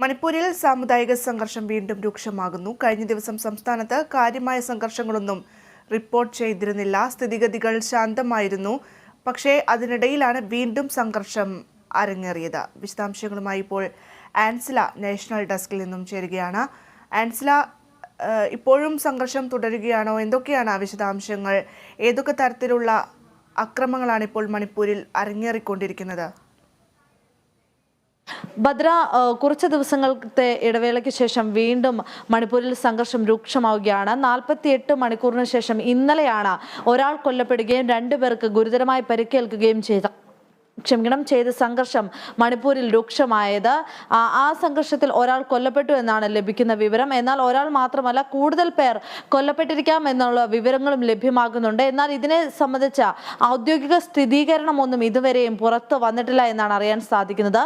മണിപ്പൂരിൽ സാമുദായിക സംഘർഷം വീണ്ടും രൂക്ഷമാകുന്നു. കഴിഞ്ഞ ദിവസം സംസ്ഥാനത്ത് കാര്യമായ സംഘർഷങ്ങളൊന്നും റിപ്പോർട്ട് ചെയ്തിരുന്നില്ല. സ്ഥിതിഗതികൾ ശാന്തമായിരുന്നു. പക്ഷേ അതിനിടയിലാണ് വീണ്ടും സംഘർഷം അരങ്ങേറിയത്. വിശദാംശങ്ങളുമായി ഇപ്പോൾ ആൻസില നാഷണൽ ഡെസ്കിൽ നിന്നും ചേരുകയാണ്. ആൻസില, ഇപ്പോഴും സംഘർഷം തുടരുകയാണോ? എന്തൊക്കെയാണ് വിശദാംശങ്ങൾ? ഏതൊക്കെ തരത്തിലുള്ള അക്രമങ്ങളാണ് ഇപ്പോൾ മണിപ്പൂരിൽ അരങ്ങേറിക്കൊണ്ടിരിക്കുന്നത്? ഭദ്ര, കുറച്ച് ദിവസങ്ങളുടെ ഇടവേളയ്ക്ക് ശേഷം വീണ്ടും മണിപ്പൂരിൽ സംഘർഷം രൂക്ഷമാവുകയാണ്. 48 മണിക്കൂറിന് ശേഷം ഇന്നലെയാണ് ഒരാൾ കൊല്ലപ്പെടുകയും 2 പേർക്ക് ഗുരുതരമായി പരിക്കേൽക്കുകയും ചെയ്ത സംഘർഷം മണിപ്പൂരിൽ രൂക്ഷമായത്. ആ സംഘർഷത്തിൽ ഒരാൾ കൊല്ലപ്പെട്ടു എന്നാണ് ലഭിക്കുന്ന വിവരം. എന്നാൽ ഒരാൾ മാത്രമല്ല, കൂടുതൽ പേർ കൊല്ലപ്പെട്ടിരിക്കാം എന്നുള്ള വിവരങ്ങളും ലഭ്യമാകുന്നുണ്ട്. എന്നാൽ ഇതിനെ സംബന്ധിച്ച ഔദ്യോഗിക സ്ഥിരീകരണമൊന്നും ഇതുവരെയും പുറത്തു വന്നിട്ടില്ല എന്നാണ് അറിയാൻ സാധിക്കുന്നത്.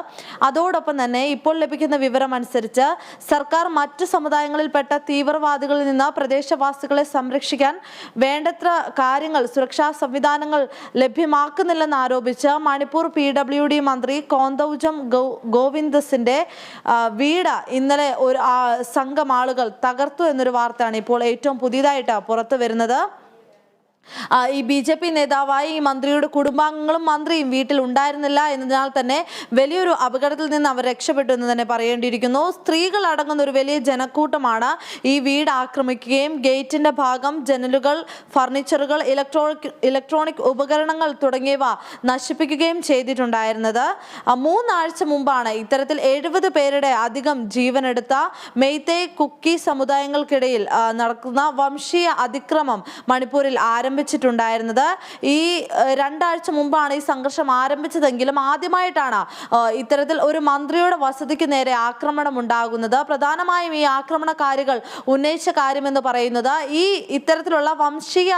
അതോടൊപ്പം തന്നെ ഇപ്പോൾ ലഭിക്കുന്ന വിവരം അനുസരിച്ച് സർക്കാർ മറ്റു സമുദായങ്ങളിൽപ്പെട്ട തീവ്രവാദികളിൽ നിന്ന് പ്രദേശവാസികളെ സംരക്ഷിക്കാൻ വേണ്ടത്ര കാര്യങ്ങൾ, സുരക്ഷാ സംവിധാനങ്ങൾ ലഭ്യമാക്കുന്നില്ലെന്ന് ആരോപിച്ച് മണിപ്പൂർ PWD മന്ത്രി കോന്തൗജം ഗോവിന്ദസിന്റെ വീട് ഇന്നലെ ഒരു സംഘം ആളുകൾ തകർത്തു എന്നൊരു വാർത്തയാണ് ഇപ്പോൾ ഏറ്റവും പുതിയതായിട്ട് പുറത്തു വരുന്നത്. ഈ BJP നേതാവായ ഈ മന്ത്രിയുടെ കുടുംബാംഗങ്ങളും മന്ത്രിയും വീട്ടിൽ ഉണ്ടായിരുന്നില്ല എന്നതിനാൽ തന്നെ വലിയൊരു അപകടത്തിൽ നിന്ന് അവർ രക്ഷപ്പെട്ടു എന്ന് തന്നെ പറയേണ്ടിയിരിക്കുന്നു. സ്ത്രീകൾ അടങ്ങുന്ന ഒരു വലിയ ജനക്കൂട്ടമാണ് ഈ വീട് ആക്രമിക്കുകയും ഗേറ്റിന്റെ ഭാഗം, ജനലുകൾ, ഫർണിച്ചറുകൾ, ഇലക്ട്രോണിക് ഉപകരണങ്ങൾ തുടങ്ങിയവ നശിപ്പിക്കുകയും ചെയ്തിട്ടുണ്ടായിരുന്നത്. 3 ആഴ്ച മുമ്പാണ് ഇത്തരത്തിൽ 70 പേരുടെ അധികം ജീവനെടുത്ത മെയ്തേ, കുക്കി സമുദായങ്ങൾക്കിടയിൽ നടക്കുന്ന വംശീയ അതിക്രമം മണിപ്പൂരിൽ ആരംഭിച്ചിട്ടുണ്ടായിരുന്നത്. ഈ 2 ആഴ്ച മുമ്പാണ് ഈ സംഘർഷം ആരംഭിച്ചതെങ്കിലും ആദ്യമായിട്ടാണ് ഇത്തരത്തിൽ ഒരു മന്ത്രിയുടെ വസതിക്ക് നേരെ ആക്രമണം ഉണ്ടാകുന്നത്. പ്രധാനമായും ഈ ആക്രമണകാരികൾ ഉന്നയിച്ച കാര്യമെന്ന് പറയുന്നത് ഇത്തരത്തിലുള്ള വംശീയ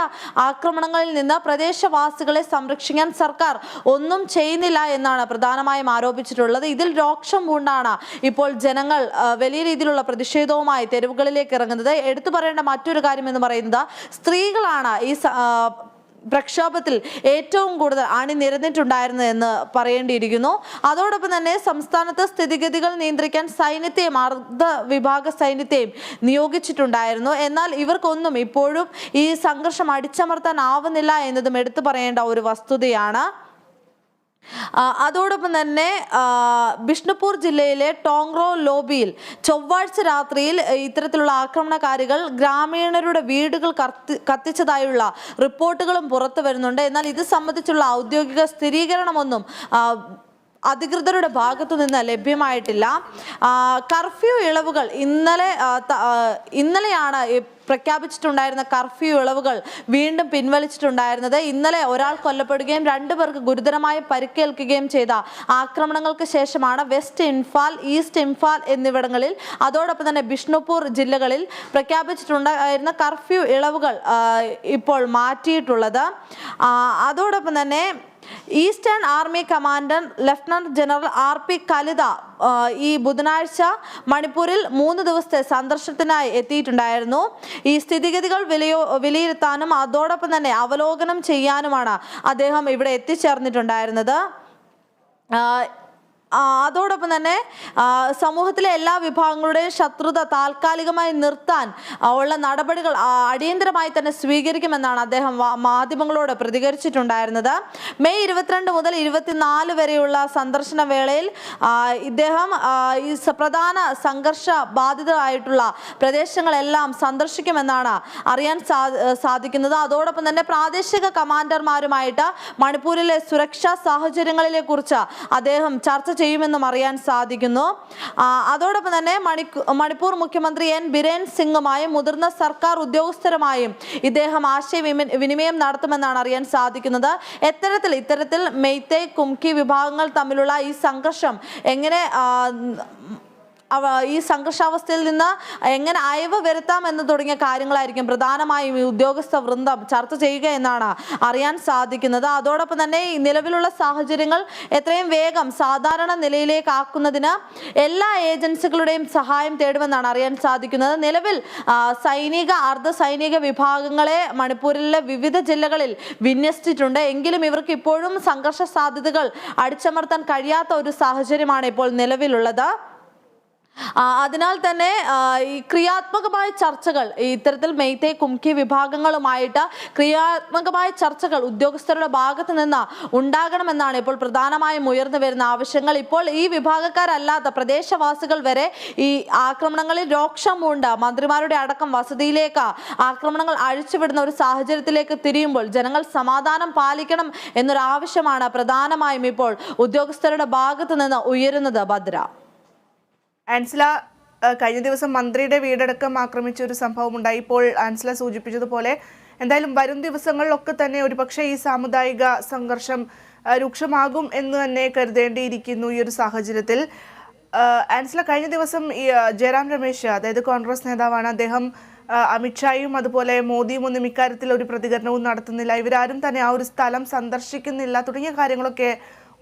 ആക്രമണങ്ങളിൽ നിന്ന് പ്രദേശവാസികളെ സംരക്ഷിക്കാൻ സർക്കാർ ഒന്നും ചെയ്യുന്നില്ല എന്നാണ് പ്രധാനമായും ആരോപിച്ചിട്ടുള്ളത്. ഇതിൽ രോക്ഷം പൂണ്ടാണ് ഇപ്പോൾ ജനങ്ങൾ വലിയ രീതിയിലുള്ള പ്രതിഷേധവുമായി തെരുവുകളിലേക്ക് ഇറങ്ങുന്നത്. എടുത്തു പറയേണ്ട മറ്റൊരു കാര്യം എന്ന് പറയുന്നത് സ്ത്രീകളാണ് ഈ പ്രക്ഷോഭത്തിൽ ഏറ്റവും കൂടുതൽ അണിനിരന്നിട്ടുണ്ടായിരുന്നത് എന്ന് പറയേണ്ടിയിരിക്കുന്നു. അതോടൊപ്പം തന്നെ സംസ്ഥാനത്ത് സ്ഥിതിഗതികൾ നിയന്ത്രിക്കാൻ സൈന്യത്തെയും വിഭാഗ സൈന്യത്തെയും നിയോഗിച്ചിട്ടുണ്ടായിരുന്നു. എന്നാൽ ഇവർക്കൊന്നും ഇപ്പോഴും ഈ സംഘർഷം അടിച്ചമർത്താനാവുന്നില്ല എന്നതും എടുത്തു പറയേണ്ട ഒരു വസ്തുതയാണ്. അതോടൊപ്പം തന്നെ ബിഷ്ണുപൂർ ജില്ലയിലെ ടോങ്റോ ലോബിയിൽ ചൊവ്വാഴ്ച രാത്രിയിൽ ഇത്തരത്തിലുള്ള ആക്രമണകാരികൾ ഗ്രാമീണരുടെ വീടുകൾ കത്തിച്ചതായുള്ള റിപ്പോർട്ടുകളും പുറത്തു വരുന്നുണ്ട്. എന്നാൽ ഇത് സംബന്ധിച്ചുള്ള ഔദ്യോഗിക സ്ഥിരീകരണമൊന്നും അധികൃതരുടെ ഭാഗത്തു നിന്ന് ലഭ്യമായിട്ടില്ല. കർഫ്യൂ ഇളവുകൾ ഇന്നലെയാണ് പ്രഖ്യാപിച്ചിട്ടുണ്ടായിരുന്ന കർഫ്യൂ ഇളവുകൾ വീണ്ടും പിൻവലിച്ചിട്ടുണ്ടായിരുന്നത്. ഇന്നലെ ഒരാൾ കൊല്ലപ്പെടുകയും 2 പേർക്ക് ഗുരുതരമായി പരിക്കേൽക്കുകയും ചെയ്ത ആക്രമണങ്ങൾക്ക് ശേഷമാണ് വെസ്റ്റ് ഇംഫാൽ, ഈസ്റ്റ് ഇംഫാൽ എന്നിവിടങ്ങളിൽ, അതോടൊപ്പം തന്നെ ബിഷ്ണുപൂർ ജില്ലകളിൽ പ്രഖ്യാപിച്ചിട്ടുണ്ടായിരുന്ന കർഫ്യൂ ഇളവുകൾ ഇപ്പോൾ മാറ്റിയിട്ടുള്ളത്. അതോടൊപ്പം തന്നെ eastern army commander lieutenant general RP Kalita ഈ ബുധനാഴ്ച മണിപ്പൂരിൽ 3 ദിവസത്തെ സന്ദർശനത്തിനായി എത്തിയിട്ടുണ്ടായിരുന്നു. ഈ സ്ഥിതിഗതികൾ വിലയിരുത്താനും അതോടൊപ്പം തന്നെ അവലോകനം ചെയ്യാനുമാണ് അദ്ദേഹം ഇവിടെ എത്തിച്ചേർന്നിട്ടുണ്ടായിരുന്നത്. അതോടൊപ്പം തന്നെ സമൂഹത്തിലെ എല്ലാ വിഭാഗങ്ങളുടെയും ശത്രുത താൽക്കാലികമായി നിർത്താൻ ഉള്ള നടപടികൾ അടിയന്തരമായി തന്നെ സ്വീകരിക്കുമെന്നാണ് അദ്ദേഹം മാധ്യമങ്ങളോട് പ്രതികരിച്ചിട്ടുണ്ടായിരുന്നത്. മെയ് 22 മുതൽ 24 വരെയുള്ള സന്ദർശന വേളയിൽ ഇദ്ദേഹം ഈ പ്രധാന സംഘർഷ ബാധിതരായിട്ടുള്ള പ്രദേശങ്ങളെല്ലാം സന്ദർശിക്കുമെന്നാണ് അറിയാൻ സാധിക്കുന്നത്. അതോടൊപ്പം തന്നെ പ്രാദേശിക കമാൻഡർമാരുമായിട്ട് മണിപ്പൂരിലെ സുരക്ഷാ സാഹചര്യങ്ങളെ കുറിച്ച് അദ്ദേഹം ചർച്ച ചെയ്യുമെന്നും അറിയാൻ സാധിക്കുന്നു. അതോടൊപ്പം തന്നെ മണിപ്പൂർ മുഖ്യമന്ത്രി N ബിരേൻ സിംഗുമായും മുതിർന്ന സർക്കാർ ഉദ്യോഗസ്ഥരുമായും ഇദ്ദേഹം ആശയവിനിമയം നടത്തുമെന്നാണ് അറിയാൻ സാധിക്കുന്നത്. ഇത്തരത്തിൽ മെയ്തേ, കുംകി വിഭാഗങ്ങൾ തമ്മിലുള്ള ഈ സംഘർഷം എങ്ങനെ ഈ സംഘർഷാവസ്ഥയിൽ നിന്ന് എങ്ങനെ അയവ് വരുത്താം എന്ന് തുടങ്ങിയ കാര്യങ്ങളായിരിക്കും പ്രധാനമായും ഈ ഉദ്യോഗസ്ഥ വൃന്ദം ചർച്ച ചെയ്യുക എന്നാണ് അറിയാൻ സാധിക്കുന്നത്. അതോടൊപ്പം തന്നെ ഈ നിലവിലുള്ള സാഹചര്യങ്ങൾ എത്രയും വേഗം സാധാരണ നിലയിലേക്ക് ആക്കുന്നതിന് എല്ലാ ഏജൻസികളുടെയും സഹായം തേടുമെന്നാണ് അറിയാൻ സാധിക്കുന്നത്. നിലവിൽ സൈനിക, അർദ്ധ സൈനിക വിഭാഗങ്ങളെ മണിപ്പൂരിലെ വിവിധ ജില്ലകളിൽ വിന്യസിച്ചിട്ടുണ്ട്. എങ്കിലും ഇവർക്ക് ഇപ്പോഴും സംഘർഷ സാധ്യതകൾ അടിച്ചമർത്താൻ കഴിയാത്ത ഒരു സാഹചര്യമാണ് ഇപ്പോൾ നിലവിലുള്ളത്. അതിനാൽ തന്നെ ഈ ക്രിയാത്മകമായ ചർച്ചകൾ ഇത്തരത്തിൽ മെയ്തേ കുംകി വിഭാഗങ്ങളുമായിട്ട് ക്രിയാത്മകമായ ചർച്ചകൾ ഉദ്യോഗസ്ഥരുടെ ഭാഗത്ത് നിന്ന് ഉണ്ടാകണമെന്നാണ് ഇപ്പോൾ പ്രധാനമായും ഉയർന്നു വരുന്ന ആവശ്യങ്ങൾ. ഇപ്പോൾ ഈ വിഭാഗക്കാരല്ലാത്ത പ്രദേശവാസികൾ വരെ ഈ ആക്രമണങ്ങളിൽ രോക്ഷമുണ്ട്. മന്ത്രിമാരുടെ അടക്കം വസതിയിലേക്ക് ആക്രമണങ്ങൾ അഴിച്ചുവിടുന്ന ഒരു സാഹചര്യത്തിലേക്ക് തിരിയുമ്പോൾ ജനങ്ങൾ സമാധാനം പാലിക്കണം എന്നൊരു ആവശ്യമാണ് പ്രധാനമായും ഇപ്പോൾ ഉദ്യോഗസ്ഥരുടെ ഭാഗത്ത് നിന്ന് ഉയരുന്നത്. ഭദ്ര, ആൻസില, കഴിഞ്ഞ ദിവസം മന്ത്രിയുടെ വീടടക്കം ആക്രമിച്ച ഒരു സംഭവം ഉണ്ടായി. ഇപ്പോൾ ആൻസില സൂചിപ്പിച്ചതുപോലെ എന്തായാലും വരും ദിവസങ്ങളിലൊക്കെ തന്നെ ഒരുപക്ഷെ ഈ സാമുദായിക സംഘർഷം രൂക്ഷമാകും എന്ന് തന്നെ കരുതേണ്ടിയിരിക്കുന്നു. ഈ ഒരു സാഹചര്യത്തിൽ ആൻസില, കഴിഞ്ഞ ദിവസം ഈ ജയറാം രമേശ്, അതായത് കോൺഗ്രസ് നേതാവാണ്, അദ്ദേഹം അമിത്ഷായും അതുപോലെ മോദിയും ഒന്നും ഇക്കാര്യത്തിൽ ഒരു പ്രതികരണവും നടത്തുന്നില്ല, ഇവരാരും തന്നെ ആ ഒരു സ്ഥലം സന്ദർശിക്കുന്നില്ല തുടങ്ങിയ കാര്യങ്ങളൊക്കെ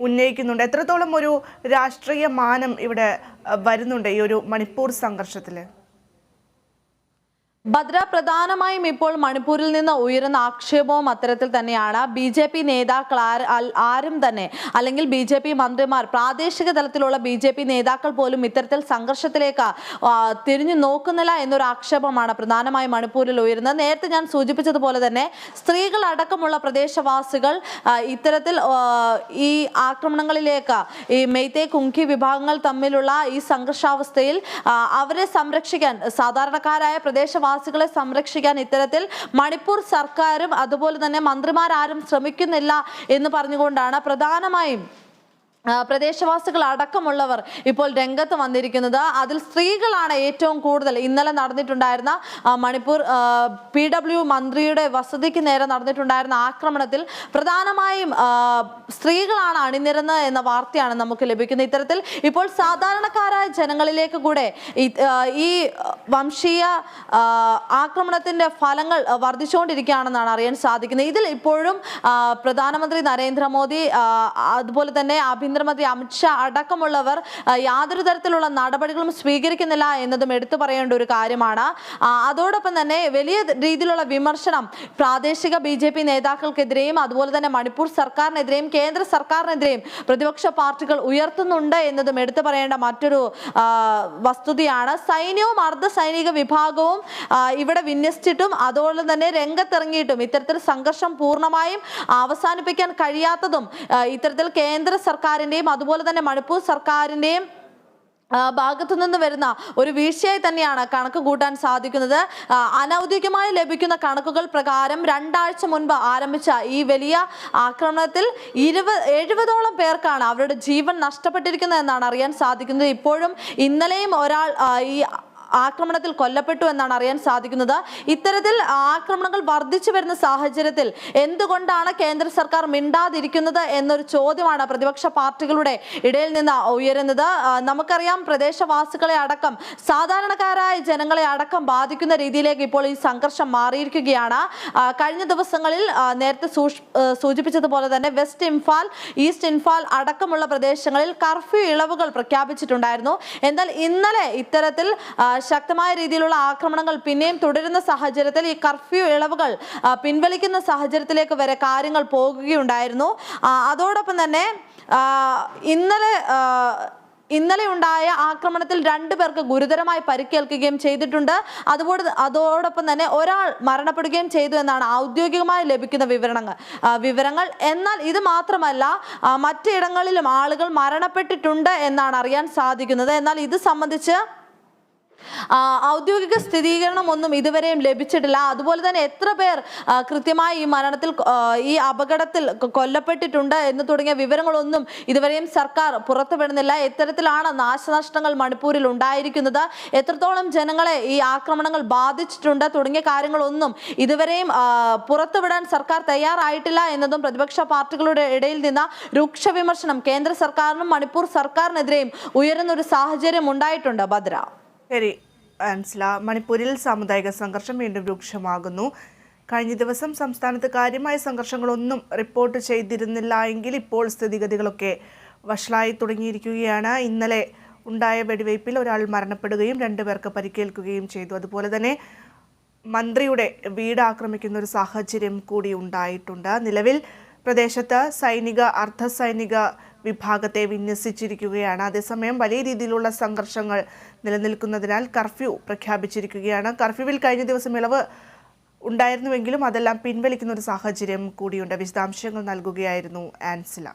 ഉന്നയിക്കുന്നുണ്ട്. എത്രത്തോളം ഒരു രാഷ്ട്രീയ മാനം ഇവിടെ വരുന്നുണ്ട് ഈ ഒരു മണിപ്പൂർ സംഘർഷത്തിൽ? ഭദ്ര, പ്രധാനമായും ഇപ്പോൾ മണിപ്പൂരിൽ നിന്ന് ഉയരുന്ന ആക്ഷേപവും അത്തരത്തിൽ തന്നെയാണ്. BJP നേതാക്കൾ ആരും തന്നെ, അല്ലെങ്കിൽ BJP മന്ത്രിമാർ, പ്രാദേശിക തലത്തിലുള്ള BJP നേതാക്കൾ പോലും ഇത്തരത്തിൽ സംഘർഷത്തിലേക്ക് തിരിഞ്ഞു നോക്കുന്നില്ല എന്നൊരു ആക്ഷേപമാണ് പ്രധാനമായും മണിപ്പൂരിൽ ഉയരുന്നത്. നേരത്തെ ഞാൻ സൂചിപ്പിച്ചതുപോലെ തന്നെ സ്ത്രീകൾ അടക്കമുള്ള പ്രദേശവാസികൾ ഇത്തരത്തിൽ ഈ ആക്രമണങ്ങളിലേക്ക്, ഈ മെയ്തേ കുംകി വിഭാഗങ്ങൾ തമ്മിലുള്ള ഈ സംഘർഷാവസ്ഥയിൽ അവരെ സംരക്ഷിക്കാൻ, സാധാരണക്കാരായ പ്രദേശവാസികളെ സംരക്ഷിക്കാൻ ഇത്തരത്തിൽ മണിപ്പൂർ സർക്കാരും അതുപോലെ തന്നെ മന്ത്രിമാരാരും ശ്രമിക്കുന്നില്ല എന്ന് പറഞ്ഞുകൊണ്ടാണ് പ്രധാനമായും പ്രദേശവാസികൾ അടക്കമുള്ളവർ ഇപ്പോൾ രംഗത്ത് വന്നിരിക്കുന്നത്. അതിൽ സ്ത്രീകളാണ് ഏറ്റവും കൂടുതൽ. ഇന്നലെ നടന്നിട്ടുണ്ടായിരുന്ന മണിപ്പൂർ PW മന്ത്രിയുടെ വസതിക്ക് നേരെ നടന്നിട്ടുണ്ടായിരുന്ന ആക്രമണത്തിൽ പ്രധാനമായും സ്ത്രീകളാണ് അണിനിരന്നത് എന്ന വാർത്തയാണ് നമുക്ക് ലഭിക്കുന്നത്. ഇത്തരത്തിൽ ഇപ്പോൾ സാധാരണക്കാരായ ജനങ്ങളിലേക്ക് കൂടെ ഈ വംശീയ ആക്രമണത്തിന്റെ ഫലങ്ങൾ വർദ്ധിച്ചുകൊണ്ടിരിക്കുകയാണെന്നാണ് അറിയാൻ സാധിക്കുന്നത്. ഇതിൽ ഇപ്പോഴും പ്രധാനമന്ത്രി നരേന്ദ്രമോദി, അതുപോലെ തന്നെ ആഭ്യന്തരമന്ത്രി അമിത്ഷാ അടക്കമുള്ളവർ യാതൊരു തരത്തിലുള്ള നടപടികളും സ്വീകരിക്കുന്നില്ല എന്നതും എടുത്തു പറയേണ്ട ഒരു കാര്യമാണ്. അതോടൊപ്പം തന്നെ വലിയ രീതിയിലുള്ള വിമർശനം പ്രാദേശിക BJP നേതാക്കൾക്കെതിരെയും അതുപോലെ തന്നെ മണിപ്പൂർ സർക്കാരിനെതിരെയും കേന്ദ്ര സർക്കാരിനെതിരെയും പ്രതിപക്ഷ പാർട്ടികൾ ഉയർത്തുന്നുണ്ട് എന്നതും എടുത്തു പറയേണ്ട മറ്റൊരു വസ്തുതയാണ്. സൈന്യവും അർദ്ധ സൈനിക വിഭാഗവും ഇവിടെ വിന്യസിച്ചിട്ടും അതുപോലെ തന്നെ രംഗത്തിറങ്ങിയിട്ടും ഇത്തരത്തിൽ സംഘർഷം പൂർണ്ണമായും അവസാനിപ്പിക്കാൻ കഴിയാത്തതും ഇത്തരത്തിൽ കേന്ദ്ര സർക്കാരിന്റെയും അതുപോലെ തന്നെ മണിപ്പൂർ സർക്കാരിന്റെയും ഭാഗത്തു നിന്ന് വരുന്ന ഒരു വീഴ്ചയായി തന്നെയാണ് കണക്ക് കൂട്ടാൻ സാധിക്കുന്നത്. അനൗദ്യോഗികമായി ലഭിക്കുന്ന കണക്കുകൾ പ്രകാരം 2 ആഴ്ച മുൻപ് ആരംഭിച്ച ഈ വലിയ ആക്രമണത്തിൽ 70ഓളം പേർക്കാണ് അവരുടെ ജീവൻ നഷ്ടപ്പെട്ടിരിക്കുന്നത് എന്നാണ് അറിയാൻ സാധിക്കുന്നത്. ഇപ്പോഴും ഇന്നലെയും ഒരാൾ ഈ ആക്രമണത്തിൽ കൊല്ലപ്പെട്ടു എന്നാണ് അറിയാൻ സാധിക്കുന്നത്. ഇത്തരത്തിൽ ആക്രമണങ്ങൾ വർദ്ധിച്ചു വരുന്ന സാഹചര്യത്തിൽ എന്തുകൊണ്ടാണ് കേന്ദ്ര സർക്കാർ മിണ്ടാതിരിക്കുന്നത് എന്നൊരു ചോദ്യമാണ് പ്രതിപക്ഷ പാർട്ടികളുടെ ഇടയിൽ നിന്ന് ഉയരുന്നത്. നമുക്കറിയാം, പ്രദേശവാസികളെ അടക്കം, സാധാരണക്കാരായ ജനങ്ങളെ അടക്കം ബാധിക്കുന്ന രീതിയിലേക്ക് ഇപ്പോൾ ഈ സംഘർഷം മാറിയിരിക്കുകയാണ്. കഴിഞ്ഞ ദിവസങ്ങളിൽ നേരത്തെ സൂചിപ്പിച്ചതുപോലെ തന്നെ വെസ്റ്റ് ഇംഫാൽ, ഈസ്റ്റ് ഇംഫാൽ അടക്കമുള്ള പ്രദേശങ്ങളിൽ കർഫ്യൂ ഇളവുകൾ പ്രഖ്യാപിച്ചിട്ടുണ്ടായിരുന്നു. എന്നാൽ ഇന്നലെ ഇത്തരത്തിൽ ശക്തമായ രീതിയിലുള്ള ആക്രമണങ്ങൾ പിന്നെയും തുടരുന്ന സാഹചര്യത്തിൽ ഈ കർഫ്യൂ ഇളവുകൾ പിൻവലിക്കുന്ന സാഹചര്യത്തിലേക്ക് വരെ കാര്യങ്ങൾ പോകുകയുണ്ടായിരുന്നു. അതോടൊപ്പം തന്നെ ഇന്നലെ ഉണ്ടായ ആക്രമണത്തിൽ 2 പേർക്ക് ഗുരുതരമായി പരിക്കേൽക്കുകയും ചെയ്തിട്ടുണ്ട്. അതോടൊപ്പം തന്നെ ഒരാൾ മരണപ്പെടുകയും ചെയ്തു എന്നാണ് ഔദ്യോഗികമായി ലഭിക്കുന്ന വിവരങ്ങൾ. എന്നാൽ ഇത് മാത്രമല്ല, മറ്റിടങ്ങളിലും ആളുകൾ മരണപ്പെട്ടിട്ടുണ്ട് എന്നാണ് അറിയാൻ സാധിക്കുന്നത്. എന്നാൽ ഇത് സംബന്ധിച്ച് ഔദ്യോഗിക സ്ഥിരീകരണം ഒന്നും ഇതുവരെയും ലഭിച്ചിട്ടില്ല. അതുപോലെ തന്നെ എത്ര പേർ കൃത്യമായി ഈ മരണത്തിൽ, ഈ അപകടത്തിൽ കൊല്ലപ്പെട്ടിട്ടുണ്ട് എന്ന് തുടങ്ങിയ വിവരങ്ങളൊന്നും ഇതുവരെയും സർക്കാർ പുറത്തുവിടുന്നില്ല. എത്തരത്തിലാണ് നാശനഷ്ടങ്ങൾ മണിപ്പൂരിൽ ഉണ്ടായിരിക്കുന്നത്, എത്രത്തോളം ജനങ്ങളെ ഈ ആക്രമണങ്ങൾ ബാധിച്ചിട്ടുണ്ട് തുടങ്ങിയ കാര്യങ്ങളൊന്നും ഇതുവരെയും പുറത്തുവിടാൻ സർക്കാർ തയ്യാറായിട്ടില്ല എന്നതും പ്രതിപക്ഷ പാർട്ടികളുടെ ഇടയിൽ നിന്ന് രൂക്ഷ വിമർശനം കേന്ദ്ര സർക്കാരിനും മണിപ്പൂർ സർക്കാരിനെതിരെയും ഉയരുന്ന ഒരു സാഹചര്യം ഉണ്ടായിട്ടുണ്ട്. ഭദ്ര, ശരി ആൻസില, മണിപ്പൂരിൽ സാമുദായിക സംഘർഷം വീണ്ടും രൂക്ഷമാകുന്നു. കഴിഞ്ഞ ദിവസം സംസ്ഥാനത്ത് കാര്യമായ സംഘർഷങ്ങളൊന്നും റിപ്പോർട്ട് ചെയ്തിരുന്നില്ല എങ്കിൽ ഇപ്പോൾ സ്ഥിതിഗതികളൊക്കെ വഷളായി തുടങ്ങിയിരിക്കുകയാണ്. ഇന്നലെ ഉണ്ടായ വെടിവയ്പിൽ ഒരാൾ മരണപ്പെടുകയും 2 പേർക്ക് പരിക്കേൽക്കുകയും ചെയ്തു. അതുപോലെ തന്നെ മന്ത്രിയുടെ വീട് ആക്രമിക്കുന്ന ഒരു സാഹചര്യം കൂടി ഉണ്ടായിട്ടുണ്ട്. നിലവിൽ പ്രദേശത്ത് സൈനിക, അർദ്ധ സൈനിക വിഭാഗത്തെ വിന്യസിച്ചിരിക്കുകയാണ്. അതേസമയം വലിയ രീതിയിലുള്ള സംഘർഷങ്ങൾ നിലനിൽക്കുന്നതിനാൽ കർഫ്യൂ പ്രഖ്യാപിച്ചിരിക്കുകയാണ്. കർഫ്യൂവിൽ കഴിഞ്ഞ ദിവസം ഇളവ് ഉണ്ടായിരുന്നുവെങ്കിലും അതെല്ലാം പിൻവലിക്കുന്ന ഒരു സാഹചര്യം കൂടിയുണ്ട്. വിശദാംശങ്ങൾ നൽകുകയായിരുന്നു ആൻസില.